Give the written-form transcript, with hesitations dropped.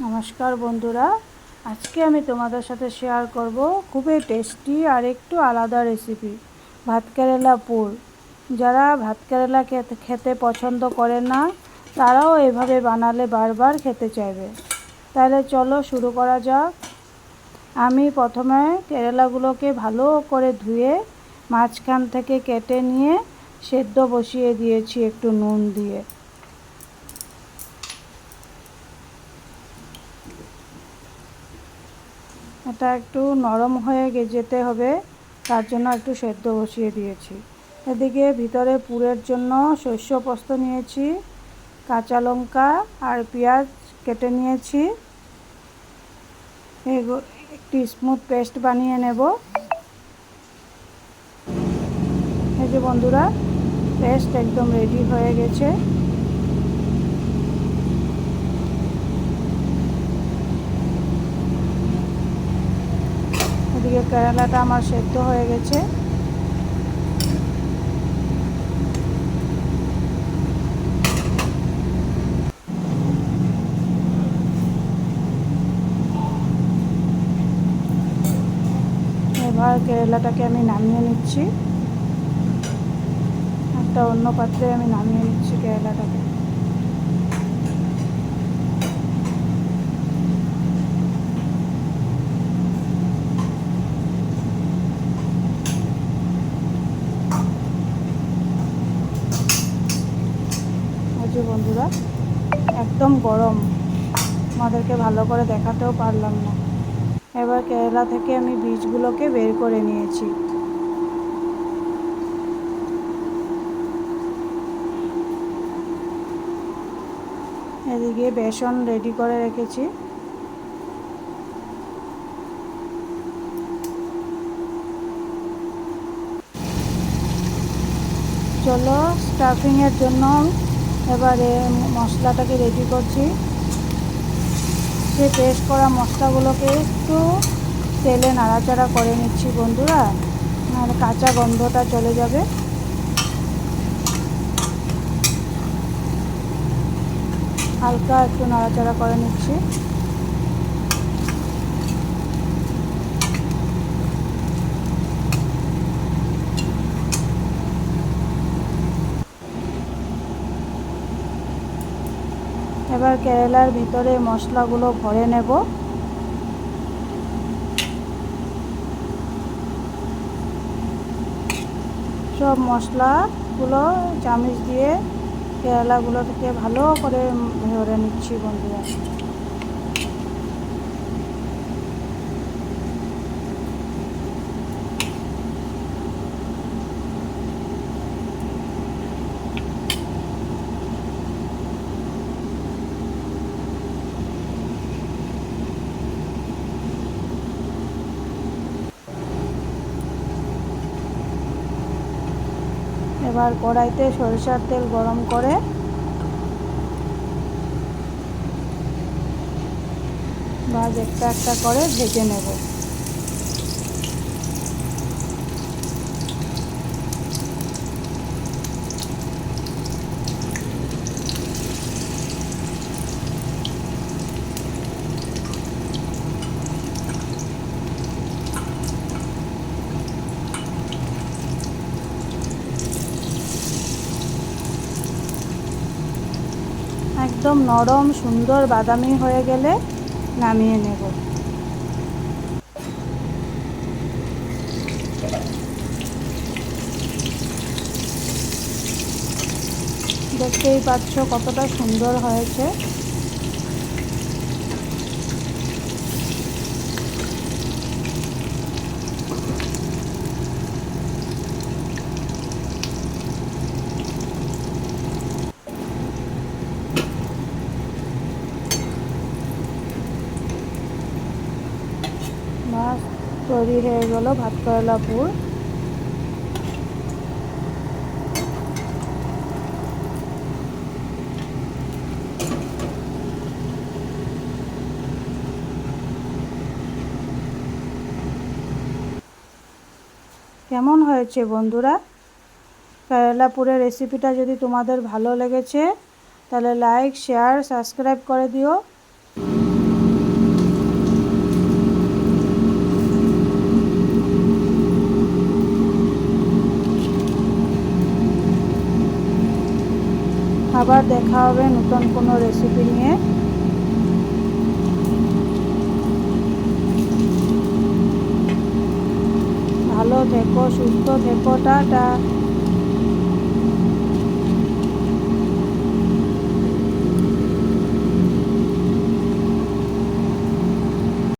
নমস্কার বন্ধুরা, আজকে আমি তোমাদের সাথে শেয়ার করব খুবই টেস্টি আর একটু আলাদা রেসিপি, ভাত কেরেলা পুর। যারা ভাত কেরেলা খেতে পছন্দ করে না তারাও এভাবে বানালে বারবার খেতে চাইবে। তাহলে চলো শুরু করা যাক। আমি প্রথমে কেরেলাগুলোকে ভালো করে ধুয়ে মাঝখান থেকে কেটে নিয়ে সেদ্ধ বসিয়ে দিয়েছি একটু নুন দিয়ে। এটা একটু নরম হয়ে যেতে হবে, তার জন্য একটু সেদ্ধ বসিয়ে দিয়েছি। এদিকে ভিতরে পুরের জন্য শস্য পোস্ত নিয়েছি, কাঁচা লঙ্কা আর পেঁয়াজ কেটে নিয়েছি। একটি স্মুথ পেস্ট বানিয়ে নেব। এই যে বন্ধুরা, পেস্ট একদম রেডি হয়ে গেছে। এদিকে কেরালাটা আমার সেদ্ধ হয়ে গেছে। এবার কেরালাটাকে আমি নামিয়ে নিচ্ছি, একটা অন্য পাত্রে আমি নামিয়ে নিচ্ছি কেরালাটাকে। বন্ধুরা, একদম গরম, আমাদেরকে ভালো করে দেখাতেও পারলাম না। এবার কেরালা থেকে আমি বীজগুলোকে বের করে নিয়েছি। এদিকে বেসন রেডি করে রেখেছি। চলো স্টাফিংয়ের জন্য এবারে মশলাটাকে রেডি করছি। যে পেস্ট করা মশলাগুলোকে একটু তেলে নাড়াচাড়া করে নিচ্ছি বন্ধুরা, আর কাঁচা গন্ধটা চলে যাবে। হালকা একটু নাড়াচাড়া করে নিচ্ছি। এবার কেরালার ভিতরে মশলাগুলো ভরে নেব। সব মশলাগুলো চামচ দিয়ে কেরালাগুলোকে ভালো করে ভরে নিচ্ছি বন্ধুরা। এবার কড়াইতে সরিষার তেল গরম করে একটা একটা করে ভেজে নেব। একদম নরম সুন্দর বাদামি হয়ে গেলে নামিয়ে নেব। দেখতেই পাচ্ছ কতটা সুন্দর হয়েছে। বাস, তৈরি হয়ে গেল ভাত কেরেলা পুর। কেমন হয়েছে বন্ধুরা? কেরেলা পুরের রেসিপিটা যদি তোমাদের ভালো লেগেছে তাহলে লাইক, শেয়ার, সাবস্ক্রাইব করে দিও। আবার দেখা হবে নতুন কোনো রেসিপি নিয়ে। ভালো থেকো, সুস্থ থেকো, টাটা।